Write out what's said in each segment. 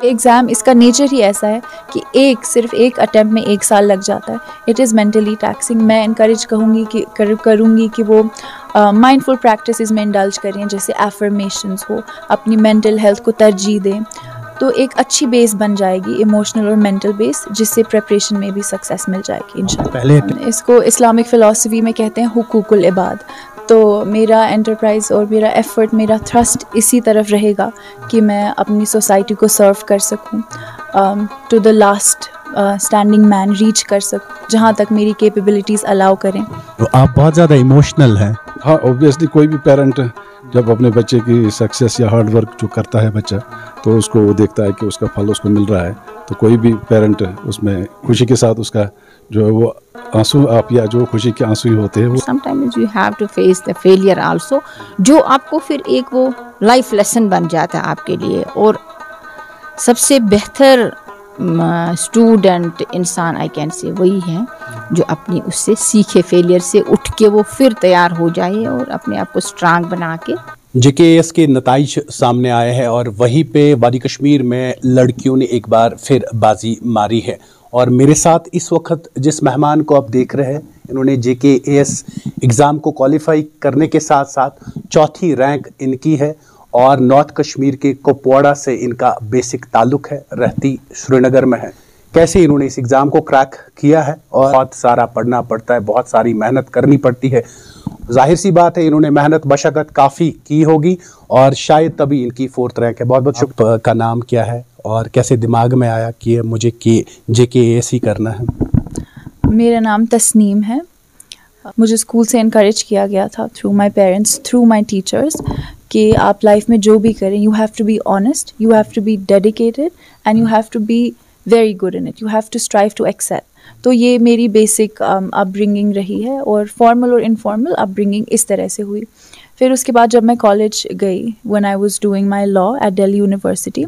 Exam इसका nature ही ऐसा है कि सिर्फ एक अटैम्प्ट में 1 साल लग जाता है। It is mentally taxing. मैं इनकरेज करूँगी कि वो माइंडफुल प्रैक्टिसेस में इंडल्ज करें, जैसे एफर्मेशंस हो, अपनी मेंटल हेल्थ को तरजीह दें, तो एक अच्छी बेस बन जाएगी, इमोशनल और मेंटल बेस, जिससे प्रिपरेशन में भी सक्सेस मिल जाएगी इंशाल्लाह। इसको इस्लामिक फ़िलॉसफी में कहते हैं हुकूकुल इबाद। तो मेरा एंटरप्राइज़ और मेरा एफ़र्ट, मेरा थ्रस्ट इसी तरफ रहेगा कि मैं अपनी सोसाइटी को सर्व कर सकूं, to the last standing man reach कर सकूं, जहां तक मेरी कैपेबिलिटीज़ अलाउ करें। तो आप बहुत ज़्यादा इमोशनल हैं। हाँ, ऑब्वियसली कोई भी पेरेंट जब अपने बच्चे की सक्सेस या हार्ड वर्क जो करता है बच्चा, तो उसको वो देखता है कि उसका फल उसको मिल रहा है, तो कोई भी पेरेंट उसमें खुशी के साथ उसका जो है वो आंसू आप या जो खुशी के आंसू ही होते हैं वो sometimes you have to face the failure also, जो आपको फिर एक वो लाइफ लेसन बन जाता है आपके लिए। और सबसे बेहतर स्टूडेंट इंसान आई कैन से वही है जो अपनी उससे सीखे, फेलियर से उठ के वो फिर तैयार हो जाए और अपने आप को स्ट्रांग बना के। JKAS के नताइज सामने आए हैं और वहीं पे वादी कश्मीर में लड़कियों ने एक बार फिर बाजी मारी है। और मेरे साथ इस वक्त जिस मेहमान को आप देख रहे हैं, इन्होंने JKAS एग्ज़ाम को क्वालिफाई करने के साथ साथ 4थी रैंक इनकी है और नॉर्थ कश्मीर के कुपवाड़ा से इनका बेसिक ताल्लुक है, रहती श्रीनगर में है। कैसे इन्होंने इस एग्ज़ाम को क्रैक किया है और बहुत सारा पढ़ना पड़ता है, बहुत सारी मेहनत करनी पड़ती है। जाहिर सी बात है इन्होंने मेहनत मशक्क़त काफ़ी की होगी और शायद तभी इनकी 4th रैंक है। बहुत बहुत शुक्रिया। का नाम क्या है और कैसे दिमाग में आया कि मुझे JKAS ही करना है? मेरा नाम तस्नीम है। मुझे स्कूल से इनकरेज किया गया था through my parents, through my teachers, कि आप लाइफ में जो भी करें, you have to be honest, you have to be dedicated and you have to be very good in it, you have to strive to excel. तो ये मेरी basic upbringing रही है और फॉर्मल और इनफॉर्मल अपब्रिंगिंग इस तरह से हुई। फिर उसके बाद जब मैं कॉलेज गई, when I was doing my law at Delhi university,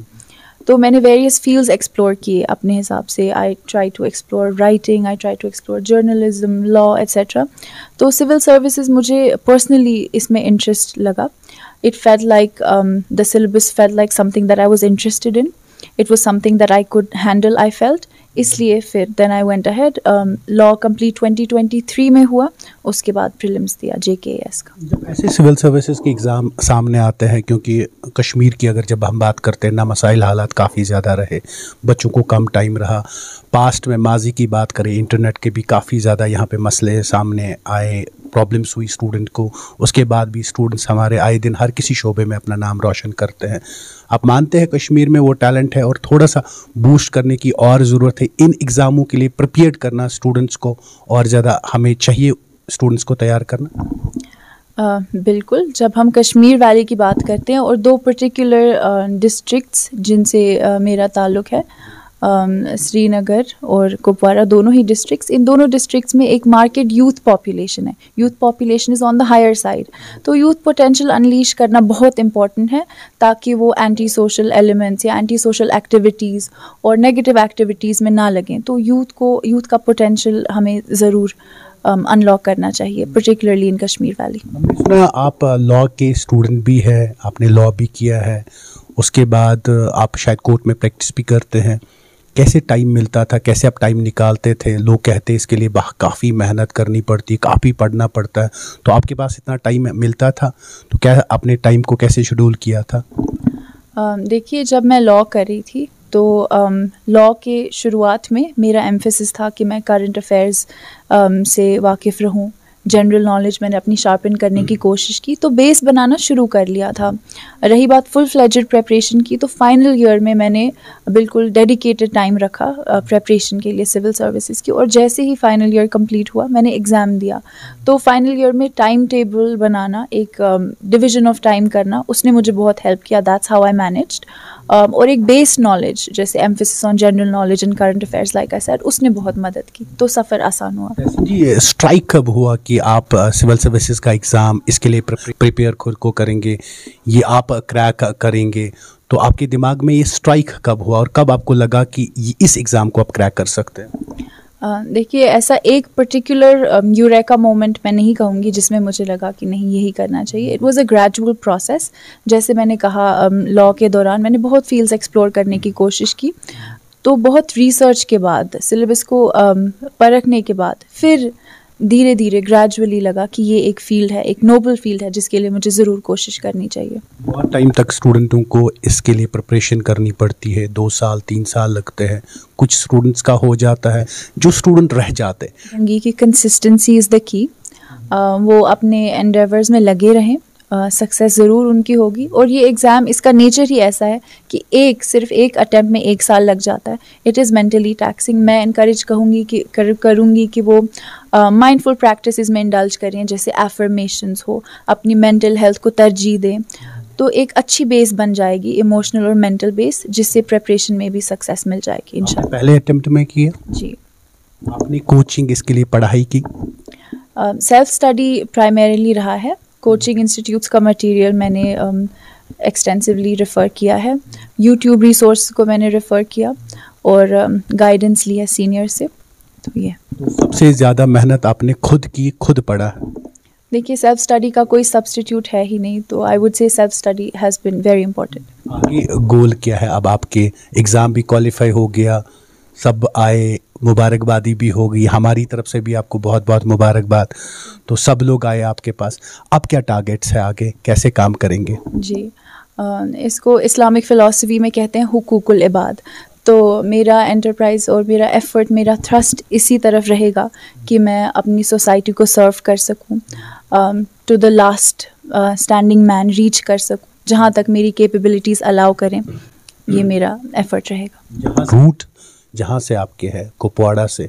तो मैंने वेरियस फील्ड्स एक्सप्लोर किए अपने हिसाब से। I try to explore writing, I try to explore journalism, law etcetera. तो सिविल सर्विसेज मुझे पर्सनली इसमें इंटरेस्ट लगा। It felt like the syllabus felt like something that I was interested in, it was something that I could handle, I felt. इसलिए फिर then I went ahead, law complete 2023 में हुआ, उसके बाद prelims दिया JKAS का। जब ऐसे सिविल सर्विसेज के एग्ज़ाम सामने आते हैं, क्योंकि कश्मीर की अगर जब हम बात करते हैं ना, मसाइल हालात काफ़ी ज़्यादा रहे, बच्चों को कम टाइम रहा, पास्ट में माजी की बात करें, इंटरनेट के भी काफ़ी ज़्यादा यहाँ पे मसले सामने आए, प्रॉब्लम्स हुई स्टूडेंट को, उसके बाद भी स्टूडेंट्स हमारे आए दिन हर किसी शोबे में अपना नाम रोशन करते हैं। आप मानते हैं कश्मीर में वो टैलेंट है और थोड़ा सा बूस्ट करने की और ज़रूरत है? इन एग्ज़ामों के लिए प्रिपेयर करना स्टूडेंट्स को और ज़्यादा हमें चाहिए, स्टूडेंट्स को तैयार करना। बिल्कुल। जब हम कश्मीर वैली की बात करते हैं और 2 पर्टिकुलर डिस्ट्रिक्ट्स जिनसे मेरा ताल्लुक़ है, श्रीनगर और कुपवाड़ा, दोनों ही डिस्ट्रिक्ट्स, इन दोनों डिस्ट्रिक्ट्स में एक मार्केट यूथ पॉपुलेशन है। Youth population is on the higher side. तो यूथ पोटेंशियल अनलीश करना बहुत इंपॉर्टेंट है, ताकि वो एंटी सोशल एलिमेंट्स या एंटी सोशल एक्टिविटीज़ और नेगेटिव एक्टिविटीज़ में ना लगें। तो यूथ का पोटेंशियल हमें ज़रूर अनलॉक करना चाहिए, पर्टिकुलरली इन कश्मीर वैली। सुना आप लॉ के स्टूडेंट भी है, आपने लॉ भी किया है, उसके बाद आप शायद कोर्ट में प्रैक्टिस भी करते हैं। कैसे टाइम मिलता था, कैसे आप टाइम निकालते थे? लोग कहते हैं इसके लिए काफ़ी मेहनत करनी पड़ती है, काफ़ी पढ़ना पड़ता है, तो आपके पास इतना टाइम मिलता था? तो क्या आपने टाइम को कैसे शेड्यूल किया था? देखिए, जब मैं लॉ कर रही थी तो लॉ के शुरुआत में मेरा एम्फेसिस था कि मैं करंट अफेयर्स से वाकिफ़ रहूं, जनरल नॉलेज मैंने अपनी शार्पन करने की कोशिश की, तो बेस बनाना शुरू कर लिया था। रही बात फुल फ्लेजेड प्रेपरेशन की, तो फाइनल ईयर में मैंने बिल्कुल डेडिकेटेड टाइम रखा प्रेपरेशन के लिए सिविल सर्विसेज की, और जैसे ही फाइनल ईयर कंप्लीट हुआ मैंने एग्ज़ाम दिया। तो फाइनल ईयर में टाइम टेबल बनाना, एक डिवीज़न ऑफ टाइम करना, उसने मुझे बहुत हेल्प किया। That's how I managed. और एक बेस नॉलेज, जैसे emphasis on general knowledge and current affairs, like I said, उसने बहुत मदद की, तो सफ़र आसान हुआ। जी, स्ट्राइक कब हुआ कि आप सिविल सर्विसेज का एग्ज़ाम इसके लिए प्रिपेयर खुद को करेंगे, ये आप क्रैक करेंगे? तो आपके दिमाग में ये स्ट्राइक कब हुआ और कब आपको लगा कि इस एग्ज़ाम को आप क्रैक कर सकते हैं? देखिए, ऐसा एक पर्टिकुलर यूरेका मोमेंट मैं नहीं कहूँगी जिसमें मुझे लगा कि नहीं यही करना चाहिए. It was a gradual process. जैसे मैंने कहा, लॉ के दौरान मैंने बहुत फील्ड्स एक्सप्लोर करने की कोशिश की. तो बहुत रिसर्च के बाद, सिलेबस को परखने के बाद फिर धीरे धीरे ग्रेजुअली लगा कि ये एक फील्ड है, एक नोबल फील्ड है जिसके लिए मुझे ज़रूर कोशिश करनी चाहिए. बहुत टाइम तक स्टूडेंटों को इसके लिए प्रिपरेशन करनी पड़ती है, 2 साल 3 साल लगते हैं. कुछ स्टूडेंट्स का हो जाता है, जो स्टूडेंट रह जाते हैं. कि कंसिस्टेंसी इज़ द की. वो अपने एंडेवर्स में लगे रहें, सक्सेस ज़रूर उनकी होगी. और ये एग्ज़ाम, इसका नेचर ही ऐसा है कि सिर्फ एक अटैम्प्ट में 1 साल लग जाता है. It is mentally taxing. मैं इनकरेज करूँगी कि वो माइंडफुल प्रैक्टिसेस में इंडल्ज करें, जैसे एफर्मेशंस हो, अपनी मेंटल हेल्थ को तरजीह दें. तो एक अच्छी बेस बन जाएगी, इमोशनल और मेंटल बेस, जिससे प्रिपरेशन में भी सक्सेस मिल जाएगी इंशाल्लाह. पहले अटेम्प्ट में किया जी. आपने कोचिंग इसके लिए पढ़ाई की? सेल्फ स्टडी प्राइमरीली रहा है. कोचिंग इंस्टीट्यूट्स का मटेरियल मैंने एक्सटेंसिवली रेफ़र किया है. यूट्यूब रिसोर्स को मैंने रेफ़र किया और गाइडेंस लिया सीनियर से. तो ये सबसे ज़्यादा मेहनत आपने खुद की, खुद पढ़ा है? देखिए, सेल्फ स्टडी का कोई सब्स्टिट्यूट है ही नहीं. तो आई वुड से self study has been very important. आगे गोल क्या है? अब आपके एग्ज़ाम भी क्वालिफाई हो गया, सब आए, मुबारकबादी भी हो गई, हमारी तरफ से भी आपको बहुत बहुत मुबारकबाद. तो सब लोग आए आपके पास. अब क्या टारगेट्स है आगे, कैसे काम करेंगे? जी, इसको इस्लामिक फ़िलासफ़ी में कहते हैं हुकूकुल इबाद. तो मेरा एंटरप्राइज़ और मेरा एफ़र्ट, मेरा थ्रस्ट इसी तरफ रहेगा कि मैं अपनी सोसाइटी को सर्व कर सकूं, to the last standing man reach कर सकूं, जहां तक मेरी कैपेबिलिटीज़ अलाउ करें. ये मेरा एफ़र्ट रहेगा. रूट जहाँ से आपके है, कुपवाड़ा से,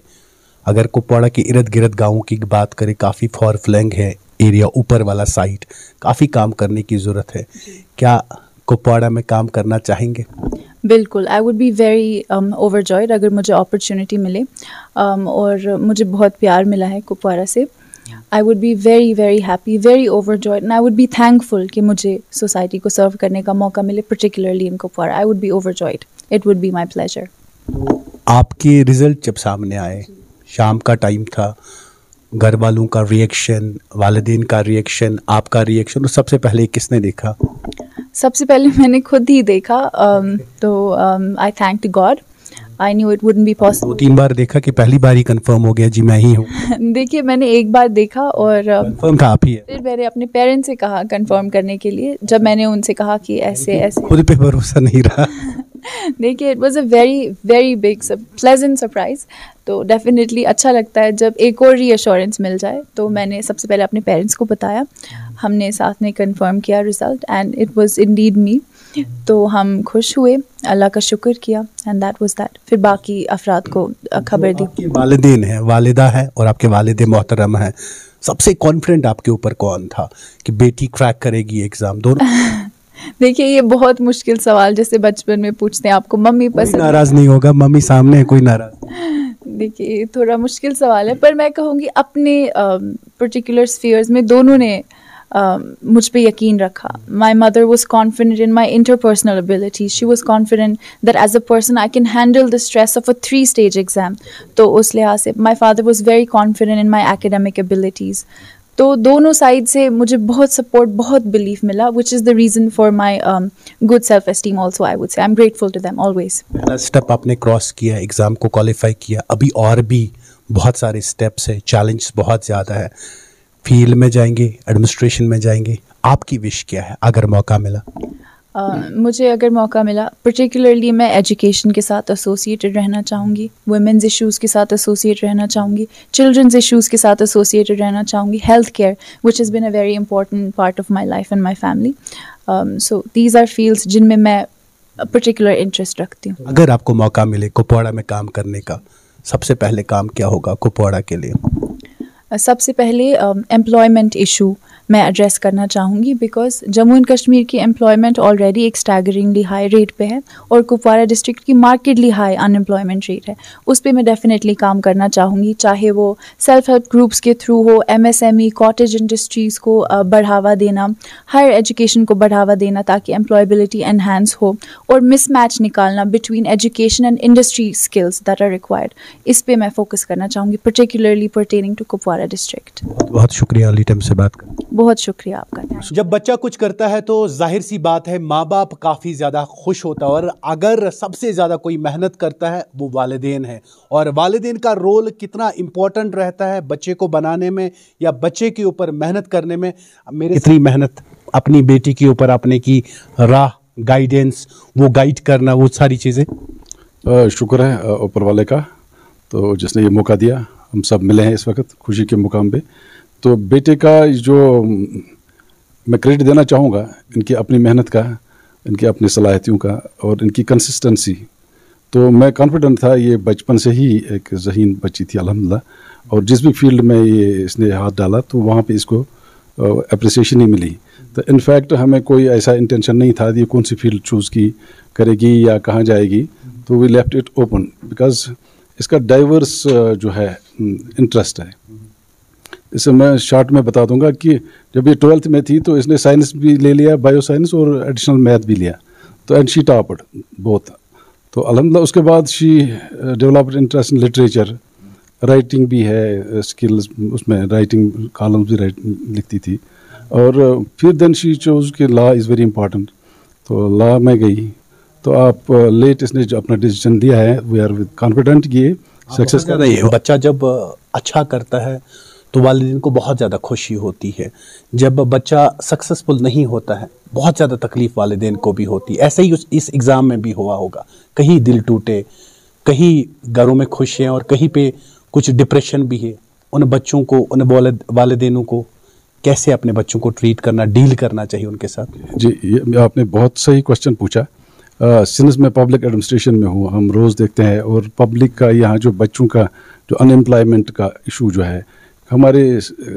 अगर कुपवाड़ा के इर्द गिर्द गाँव की बात करें, काफ़ी फॉर फ्लैंग है एरिया, ऊपर वाला साइड, काफ़ी काम करने की ज़रूरत है. क्या कुपवाड़ा में काम करना चाहेंगे? बिल्कुल. I would be very overjoyed अगर मुझे अपॉर्चुनिटी मिले. और मुझे बहुत प्यार मिला है कुपवाड़ा से. I would be very very happy, very overjoyed, and I would be thankful कि मुझे सोसाइटी को सर्व करने का मौका मिले, particularly in Kupwara. I would be overjoyed. It would be my pleasure. आपके रिज़ल्ट जब सामने आए, शाम का टाइम था, घर वालों का रिएक्शन, वालिदैन का रिएक्शन, आपका रिएक्शन, और सबसे पहले किसने देखा? सबसे पहले मैंने खुद ही देखा. तो आई thank God. I knew it wouldn't be possible. 2-3 बार देखा कि पहली बार ही कंफर्म हो गया जी मैं ही हूँ? देखिए, मैंने एक बार देखा और कंफर्म था आप ही है. फिर मैंने अपने पेरेंट्स से कहा कंफर्म करने के लिए. जब मैंने उनसे कहा कि ऐसे ऐसे, खुद पे भरोसा नहीं रहा. देखिए, it was a very very big pleasant surprise. तो डेफिनेटली अच्छा लगता है जब एक और रीअश्योरेंस मिल जाए. तो मैंने सबसे पहले अपने पेरेंट्स को बताया, हमने साथ में कंफर्म किया result, and it was indeed me. तो हम खुश हुए, अल्लाह का शुक्र किया, एंड दैट वाज दैट. फिर बाकी अफराद को खबर दी. आपके वालिदैन हैं, वालिदा है और आपके वालिद मोहतरम हैं. सबसे कॉन्फिडेंट आपके ऊपर कौन था कि बेटी क्रैक करेगी एग्ज़ाम? दोनों? देखिए, ये बहुत मुश्किल सवाल, जैसे बचपन में पूछते हैं आपको मम्मी पसंद. नाराज़ नहीं होगा, मम्मी सामने है, कोई नाराज़? देखिए, थोड़ा मुश्किल सवाल है, पर मैं कहूँगी अपने पर्टिकुलर स्फीयर्स में दोनों ने मुझ पे यकीन रखा. My mother was confident in my interpersonal abilities. She was confident that as a person I can handle the stress of a 3-stage exam. तो उस लिहाज से my father was very confident in my academic abilities. तो दोनों side से मुझे बहुत support, बहुत बिलीफ मिला, which is the reason for my good self esteem also. I would say I am grateful to them always. पहला step आपने cross किया, एग्ज़ाम को क्वालिफाई किया. अभी और भी बहुत सारे स्टेप्स है, चैलेंज बहुत ज़्यादा है. फील्ड में जाएंगे, एडमिनिस्ट्रेशन में जाएंगे, आपकी विश क्या है अगर मौका मिला? मुझे अगर मौका मिला, पर्टिकुलरली मैं एजुकेशन के साथ एसोसिएटेड रहना चाहूँगी, वुमेन्स इश्यूज़ के साथ एसोसिएट रहना चाहूँगी, चिल्ड्रंस इश्यूज़ के साथ एसोसिएटेड रहना चाहूँगी, health care which has been a very important part of my life and my family. So these are fields जिनमें मैं पर्टिकुलर इंटरेस्ट रखती हूँ. अगर आपको मौका मिले कुपवाड़ा में काम करने का, सबसे पहले काम क्या होगा कुपवाड़ा के लिए? सबसे पहले एम्प्लॉयमेंट इशू मैं एड्रेस करना चाहूँगी, बिकॉज जम्मू एंड कश्मीर की एम्प्लॉयमेंट ऑलरेडी एक स्टैगरिंगली हाई रेट पे है और कुपवारा डिस्ट्रिक्ट की मार्केटली हाई अनएम्प्लॉयमेंट रेट है। उस पर मैं डेफिनेटली काम करना चाहूँगी, चाहे वो सेल्फ हेल्प ग्रुप्स के थ्रू हो, MSME कॉटेज इंडस्ट्रीज़ को बढ़ावा देना, हायर एजुकेशन को बढ़ावा देना ताकि एम्प्लॉयबिलिटी एनहांस हो, और मिसमैच निकालना between education and industry skills that are required. इस पे मैं फोकस करना चाहूँगी, particularly pertaining to Kupwara district. बहुत शुक्रिया अर्ली टाइम से बात कर। बहुत शुक्रिया आपका। जब बच्चा कुछ करता है तो जाहिर सी बात है माँ बाप काफ़ी ज़्यादा खुश होता है, और अगर सबसे ज़्यादा कोई मेहनत करता है वो वालिदैन है। और वालिदैन का रोल कितना इम्पोर्टेंट रहता है बच्चे को बनाने में या बच्चे के ऊपर मेहनत करने में। मेरे इतनी मेहनत अपनी बेटी के ऊपर आपने की, राह, गाइडेंस, वो गाइड करना, वो सारी चीज़ें। शुक्र है ऊपर वाले का, तो जिसने ये मौका दिया। हम सब मिले हैं इस वक्त खुशी के मुकाम पे। तो बेटे का जो मैं क्रेडिट देना चाहूँगा, इनकी अपनी मेहनत का, इनकी अपनी सलाहियतों का और इनकी कंसिस्टेंसी। तो मैं कॉन्फिडेंट था, ये बचपन से ही एक ज़हीन बच्ची थी अल्हम्दुलिल्लाह, और जिस भी फील्ड में ये इसने हाथ डाला तो वहाँ पे इसको अप्रिसिएशन ही मिली। तो इनफैक्ट हमें कोई ऐसा इंटेंशन नहीं था कि कौन सी फील्ड चूज़ की करेगी या कहाँ जाएगी, तो we left it open because इसका डाइवर्स जो है इंटरेस्ट है। इसे मैं शॉर्ट में बता दूंगा कि जब ये 12th में थी तो इसने साइंस भी ले लिया, बायो साइंस, और एडिशनल मैथ भी लिया। तो एंड शी टॉप्ड बोथ। तो अल्हम्दुलिल्लाह उसके बाद she developed interest in literature, writing भी है स्किल्स, उसमें राइटिंग कॉलम्स भी लिखती थी। और फिर देन शी चोज कि लॉ इज़ वेरी इंपॉर्टेंट, तो लॉ में गई। तो आप लेट इसने जो अपना डिसीजन दिया है, वी आर कॉन्फिडेंट कि ये सक्सेस कर रही है। बच्चा जब अच्छा करता है तो वालिदैन को बहुत ज़्यादा खुशी होती है। जब बच्चा सक्सेसफुल नहीं होता है बहुत ज़्यादा तकलीफ वालिदैन को भी होती है। ऐसे ही इस एग्ज़ाम में भी हुआ होगा, कहीं दिल टूटे, कहीं घरों में खुशियाँ और कहीं पे कुछ डिप्रेशन भी है। उन बच्चों को, उन वालिदैनों को कैसे अपने बच्चों को ट्रीट करना, डील करना चाहिए उनके साथ? जी, ये आपने बहुत सही क्वेश्चन पूछा। सिंस मैं पब्लिक एडमिनिस्ट्रेशन में हूँ, हम रोज़ देखते हैं, और पब्लिक का यहाँ जो बच्चों का जो अनएम्प्लॉयमेंट का इशू जो है हमारे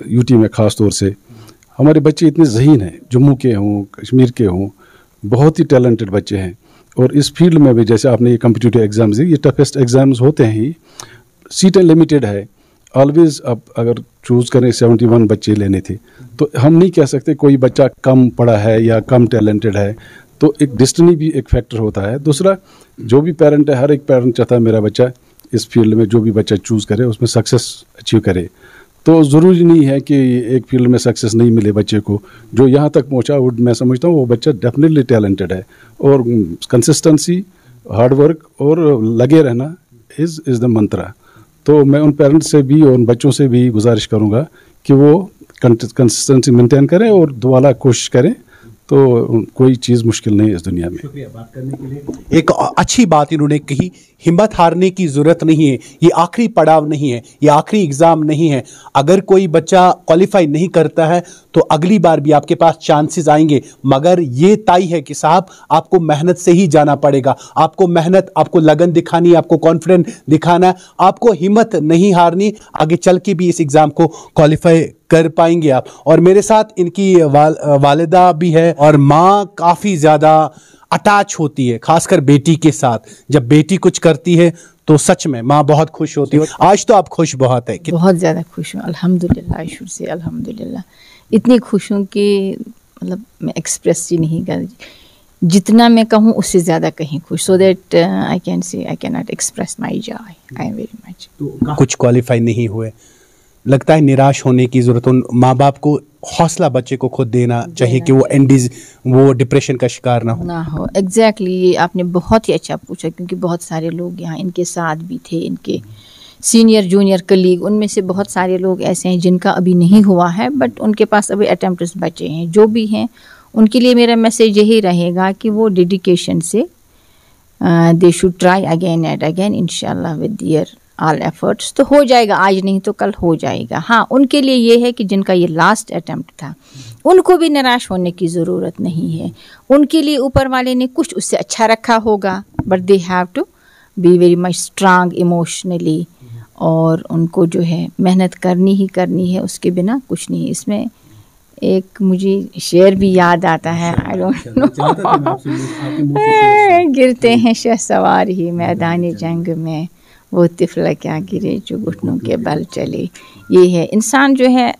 यूटी में ख़ास तौर से, हमारे बच्चे इतने ज़हीन हैं, जम्मू के हों, कश्मीर के हों, बहुत ही टैलेंटेड बच्चे हैं। और इस फील्ड में भी जैसे आपने ये कम्पिटिटिव एग्ज़ाम्स, ये टफेस्ट एग्ज़ाम्स होते हैं ही, सीटें लिमिटेड है ऑलवेज। अब अगर चूज़ करें 71 बच्चे लेने थे, तो हम नहीं कह सकते कोई बच्चा कम पढ़ा है या कम टैलेंटेड है। तो एक डिस्टिनी भी एक फैक्टर होता है। दूसरा, जो भी पेरेंट है, हर एक पेरेंट चाहता है मेरा बच्चा इस फील्ड में जो भी बच्चा चूज़ करे उसमें सक्सेस अचीव करे। तो ज़रूरी नहीं है कि एक फील्ड में सक्सेस नहीं मिले बच्चे को। जो यहाँ तक पहुँचा वो मैं समझता हूँ वो बच्चा डेफिनेटली टैलेंटेड है। और कंसिस्टेंसी, हार्ड वर्क और लगे रहना इज़ द मंत्रा। तो मैं उन पेरेंट्स से भी और उन बच्चों से भी गुजारिश करूँगा कि वो कंसिस्टेंसी मेंटेन करें और दोबारा कोशिश करें, तो कोई चीज़ मुश्किल नहीं है इस दुनिया में। शुक्रिया बात करने के लिए। एक अच्छी बात इन्होंने कही, हिम्मत हारने की ज़रूरत नहीं है, ये आखिरी पड़ाव नहीं है, ये आखिरी एग्ज़ाम नहीं है। अगर कोई बच्चा क्वालिफाई नहीं करता है तो अगली बार भी आपके पास चांसेस आएंगे, मगर ये तय है कि साहब आपको मेहनत से ही जाना पड़ेगा। आपको मेहनत, आपको लगन दिखानी है, आपको कॉन्फिडेंट दिखाना है, आपको हिम्मत नहीं हारनी। आगे चल के भी इस एग्ज़ाम को क्वालिफाई कर पाएंगे आप। और मेरे साथ इनकी वालिदा भी है, और माँ काफ़ी ज़्यादा अटैच होती है, खासकर बेटी के साथ। जब बेटी कुछ करती है तो सच में माँ बहुत खुश होती है। आज तो आप खुश बहुत है? बहुत ज़्यादा खुश हूँ अल्हम्दुलिल्लाह, शुरू से अल्हम्दुलिल्लाह। इतनी खुश हूँ कि मतलब मैं एक्सप्रेस ही नहीं कर, जितना मैं कहूँ उससे ज़्यादा कहीं खुश। So that I can say I can not express my Joy. I am very much. कुछ क्वालिफाई नहीं हुए, लगता है निराश होने की ज़रूरत। उन माँ बाप को हौसला बच्चे को खुद देना चाहिए कि वो डिप्रेशन का शिकार ना हो। एग्जैक्टली, ये आपने बहुत ही अच्छा पूछा, क्योंकि बहुत सारे लोग यहाँ इनके साथ भी थे, इनके सीनियर जूनियर कलीग, उनमें से बहुत सारे लोग ऐसे हैं जिनका अभी नहीं हुआ है, बट उनके पास अभी अटेम्प्ट्स बचे हैं। जो भी हैं उनके लिए मेरा मैसेज यही रहेगा कि वो डेडिकेशन से they should try again and again, इंशाल्लाह विद देयर ऑल एफर्ट्स तो हो जाएगा। आज नहीं तो कल हो जाएगा। हाँ, उनके लिए ये है कि जिनका ये लास्ट अटेम्प्ट था उनको भी निराश होने की ज़रूरत नहीं है। उनके लिए ऊपर वाले ने कुछ उससे अच्छा रखा होगा, but they have to be very much strong emotionally, और उनको जो है मेहनत करनी ही करनी है, उसके बिना कुछ नहीं। इसमें एक मुझे शेर भी याद आता है, आई डोंट नो। गिरते हैं शहसवार ही मैदानी जंग में, वो तिफला क्या गिरे जो घुटनों के बल चले। ये है, इंसान जो है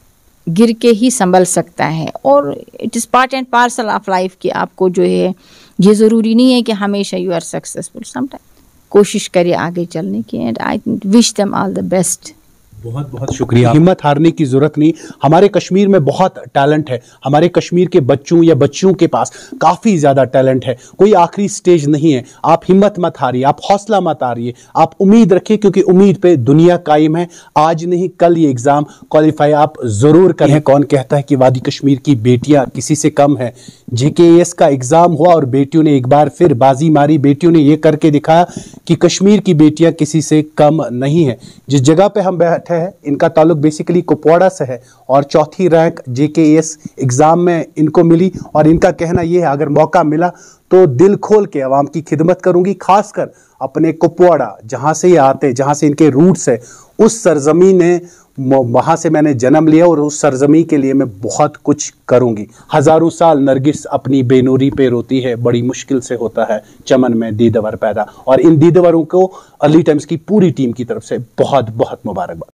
गिर के ही संभल सकता है, और it is part and parcel of life कि आपको जो है ये ज़रूरी नहीं है कि हमेशा यू आर सक्सेसफुल, समटाइम कोशिश करिए आगे चलने की। And I wish them all the best. बहुत बहुत शुक्रिया। हिम्मत हारने की जरूरत नहीं, हमारे कश्मीर में बहुत टैलेंट है, हमारे कश्मीर के बच्चों या बच्चियों के पास काफ़ी ज़्यादा टैलेंट है, कोई आखिरी स्टेज नहीं है। आप हिम्मत मत हारिए, आप हौसला मत हारिए, आप उम्मीद रखिए, क्योंकि उम्मीद पे दुनिया कायम है। आज नहीं कल ये एग्ज़ाम क्वालिफाई आप ज़रूर करें। कौन कहता है कि वादी कश्मीर की बेटियां किसी से कम है। JKS का एग्ज़ाम हुआ और बेटियों ने एक बार फिर बाजी मारी, बेटियों ने ये करके दिखाया कि कश्मीर की बेटियां किसी से कम नहीं है। जिस जगह पे हम बैठे है, इनका ताल्लुक बेसिकली कुपवाड़ा से है, और चौथी रैंक JKS एग्ज़ाम में इनको मिली। और इनका कहना यह है, अगर मौका मिला तो दिल खोल के आवाम की खिदमत करूंगी, खासकर अपने कुपवाड़ा जहां से ये आते, जहां से इनके रूट्स है, उस सरजमी ने, वहां से मैंने जन्म लिया, और उस सरजमी के लिए मैं बहुत कुछ करूंगी। हजारों साल नरगिस अपनी बेनूरी पे रोती है, बड़ी मुश्किल से होता है चमन में दीदवर पैदा। और इन दीदवरों को अर्ली टाइम्स की पूरी टीम की तरफ से बहुत बहुत मुबारकबाद।